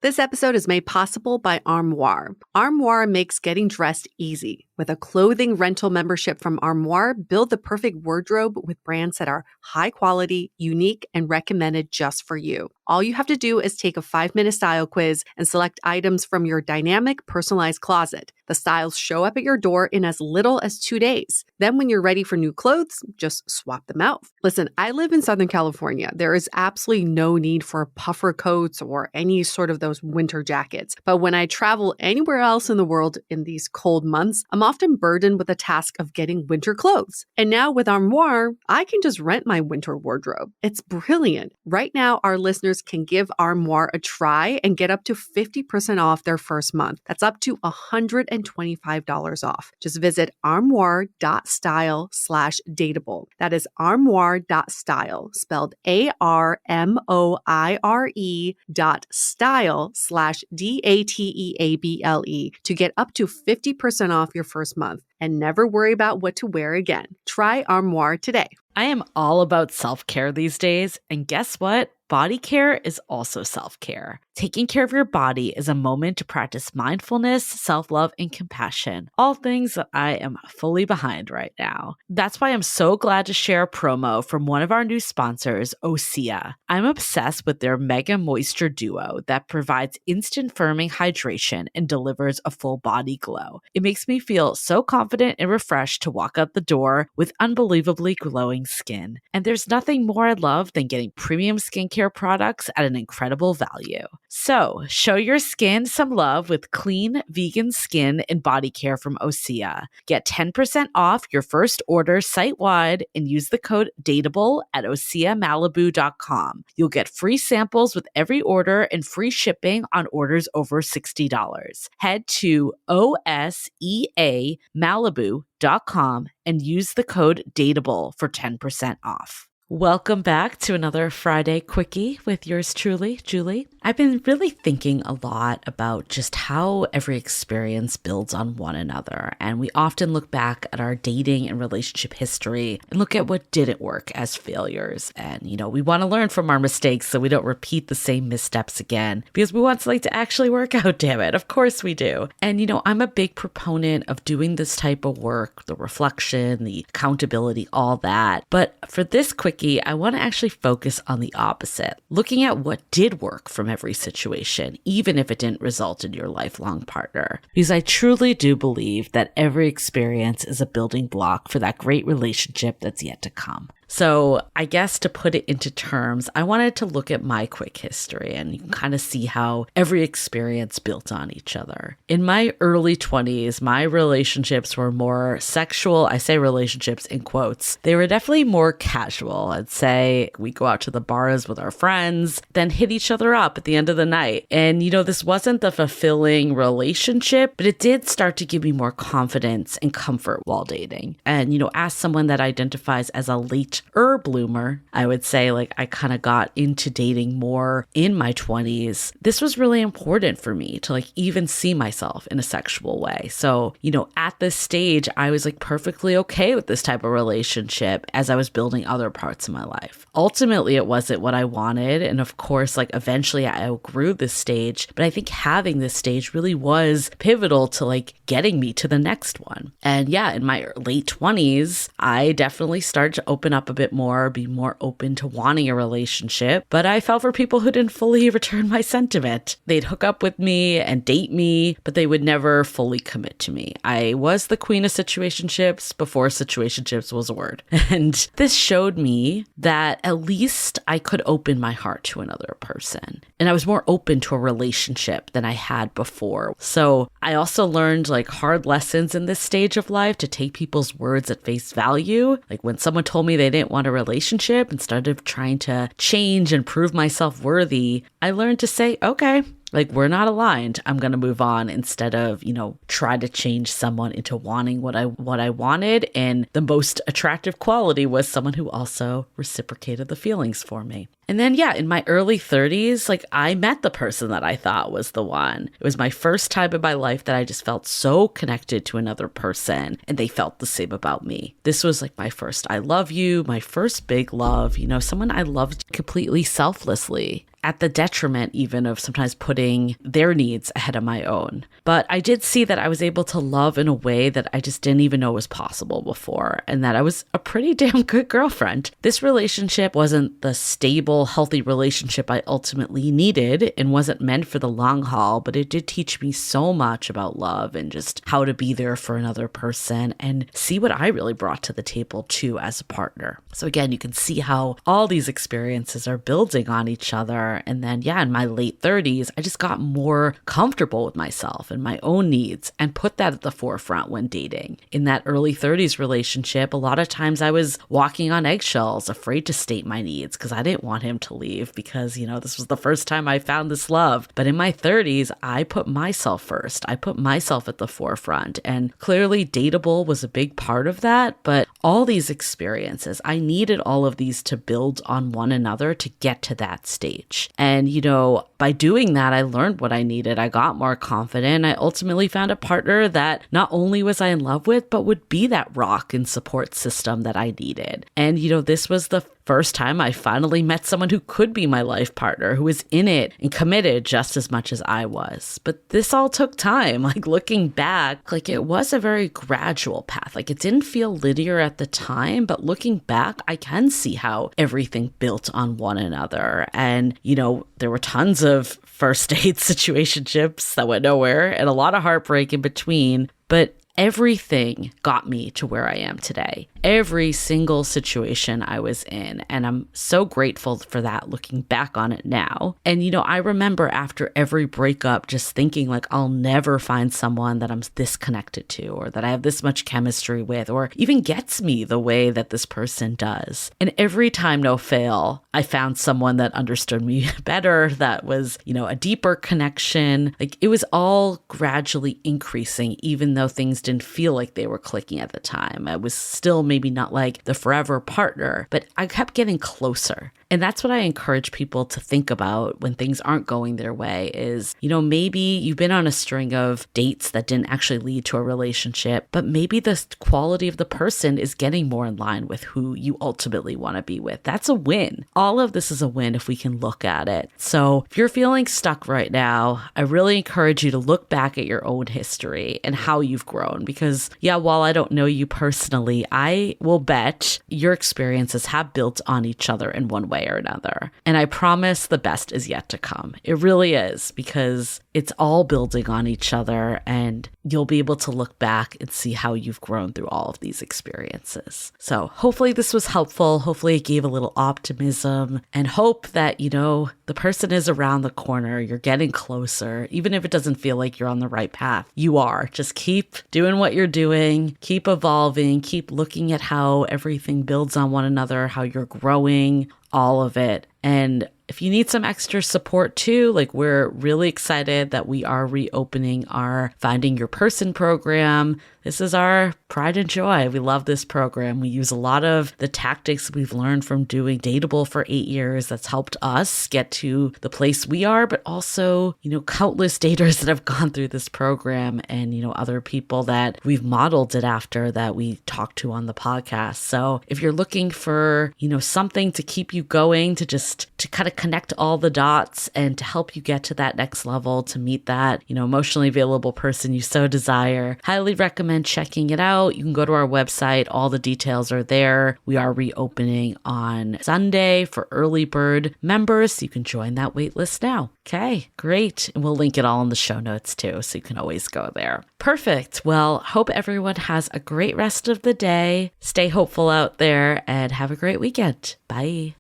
This episode is made possible by Armoire. Armoire makes getting dressed easy. With a clothing rental membership from Armoire, build the perfect wardrobe with brands that are high quality, unique, and recommended just for you. All you have to do is take a 5-minute style quiz and select items from your dynamic, personalized closet. The styles show up at your door in as little as 2 days. Then when you're ready for new clothes, just swap them out. Listen, I live in Southern California. There is absolutely no need for puffer coats or any sort of those winter jackets. But when I travel anywhere else in the world in these cold months, I'm often burdened with the task of getting winter clothes. And now with Armoire, I can just rent my winter wardrobe. It's brilliant. Right now, our listeners can give Armoire a try and get up to 50% off their first month. That's up to $125 off. Just visit armoire.style/dateable. That is armoire.style, spelled ARMOIRE.style/DATEABLE to get up to 50% off your first month and never worry about what to wear again. Try Armoire today. I am all about self-care these days, and guess what? Body care is also self-care. Taking care of your body is a moment to practice mindfulness, self-love, and compassion, all things that I am fully behind right now. That's why I'm so glad to share a promo from one of our new sponsors, Osea. I'm obsessed with their Mega Moisture Duo that provides instant firming hydration and delivers a full body glow. It makes me feel so confident and refreshed to walk out the door with unbelievably glowing skin. And there's nothing more I love than getting premium skincare products at an incredible value. So, show your skin some love with clean, vegan skin and body care from Osea. Get 10% off your first order site-wide and use the code DATEABLE at OseaMalibu.com. You'll get free samples with every order and free shipping on orders over $60. Head to OSEAMalibu.com and use the code DATEABLE for 10% off. Welcome back to another Friday Quickie with yours truly, Julie. I've been really thinking a lot about just how every experience builds on one another. And we often look back at our dating and relationship history and look at what didn't work as failures. And, we want to learn from our mistakes so we don't repeat the same missteps again because we want something to actually work out, damn it. Of course we do. And, I'm a big proponent of doing this type of work, the reflection, the accountability, all that. But for this quickie, I want to actually focus on the opposite, looking at what did work from every situation, even if it didn't result in your lifelong partner. Because I truly do believe that every experience is a building block for that great relationship that's yet to come. So I guess to put it into terms, I wanted to look at my quick history and you can kind of see how every experience built on each other. In my early 20s, my relationships were more sexual. I say relationships in quotes. They were definitely more casual. I'd say we go out to the bars with our friends, then hit each other up at the end of the night. And, this wasn't the fulfilling relationship, but it did start to give me more confidence and comfort while dating. And, as someone that identifies as a late bloomer, I would say I kind of got into dating more in my 20s. This was really important for me to even see myself in a sexual way. So, at this stage, I was perfectly okay with this type of relationship as I was building other parts of my life. Ultimately, it wasn't what I wanted. And of course, eventually I outgrew this stage, but I think having this stage really was pivotal to getting me to the next one. And yeah, in my late 20s, I definitely started to open up a bit more, be more open to wanting a relationship, but I fell for people who didn't fully return my sentiment. They'd hook up with me and date me, but they would never fully commit to me. I was the queen of situationships before situationships was a word. And this showed me that at least I could open my heart to another person. And I was more open to a relationship than I had before. So I also learned hard lessons in this stage of life to take people's words at face value. When someone told me they didn't want a relationship, instead of trying to change and prove myself worthy, I learned to say, okay, we're not aligned. I'm going to move on instead of, try to change someone into wanting what I wanted. And the most attractive quality was someone who also reciprocated the feelings for me. And then, in my early 30s, I met the person that I thought was the one. It was my first time in my life that I just felt so connected to another person and they felt the same about me. This was my first I love you, my first big love, someone I loved completely selflessly. at the detriment even of sometimes putting their needs ahead of my own. But I did see that I was able to love in a way that I just didn't even know was possible before, and that I was a pretty damn good girlfriend. This relationship wasn't the stable, healthy relationship I ultimately needed and wasn't meant for the long haul, but it did teach me so much about love and just how to be there for another person and see what I really brought to the table too as a partner. So again, you can see how all these experiences are building on each other. And then, in my late 30s, I just got more comfortable with myself and my own needs and put that at the forefront when dating. In that early 30s relationship, a lot of times I was walking on eggshells, afraid to state my needs because I didn't want him to leave because, this was the first time I found this love. But in my 30s, I put myself first. I put myself at the forefront. And clearly, Dateable was a big part of that. But all these experiences, I needed all of these to build on one another to get to that stage. And, by doing that, I learned what I needed. I got more confident. I ultimately found a partner that not only was I in love with, but would be that rock and support system that I needed. And, this was the first time I finally met someone who could be my life partner, who was in it and committed just as much as I was. But this all took time. Looking back, it was a very gradual path. It didn't feel linear at the time, but looking back, I can see how everything built on one another. And, there were tons of first date situationships that went nowhere and a lot of heartbreak in between, but everything got me to where I am today. Every single situation I was in. And I'm so grateful for that looking back on it now. And, I remember after every breakup just thinking I'll never find someone that I'm this connected to or that I have this much chemistry with or even gets me the way that this person does. And every time, no fail, I found someone that understood me better, that was, a deeper connection. It was all gradually increasing, even though things didn't feel like they were clicking at the time. I was still maybe not the forever partner, but I kept getting closer. And that's what I encourage people to think about when things aren't going their way is, maybe you've been on a string of dates that didn't actually lead to a relationship, but maybe the quality of the person is getting more in line with who you ultimately want to be with. That's a win. All of this is a win if we can look at it. So if you're feeling stuck right now, I really encourage you to look back at your own history and how you've grown because, while I don't know you personally, I will bet your experiences have built on each other in one way or another. And I promise the best is yet to come. It really is because it's all building on each other and you'll be able to look back and see how you've grown through all of these experiences. So hopefully this was helpful. Hopefully it gave a little optimism and hope that, the person is around the corner. You're getting closer. Even if it doesn't feel like you're on the right path, you are. Just keep doing what you're doing, keep evolving, keep looking at how everything builds on one another, how you're growing, all of it. And if you need some extra support too, we're really excited that we are reopening our Finding Your Person program. This is our pride and joy. We love this program. We use a lot of the tactics we've learned from doing Dateable for 8 years. That's helped us get to the place we are, but also, countless daters that have gone through this program and, other people that we've modeled it after that we talk to on the podcast. So if you're looking for, something to keep you going, to kind of connect all the dots and to help you get to that next level, to meet that, emotionally available person you so desire, highly recommend checking it out. You can go to our website. All the details are there. We are reopening on Sunday for early bird members. You can join that wait list now. Okay, great. And we'll link it all in the show notes too, so you can always go there. Perfect. Well, hope everyone has a great rest of the day. Stay hopeful out there and have a great weekend. Bye.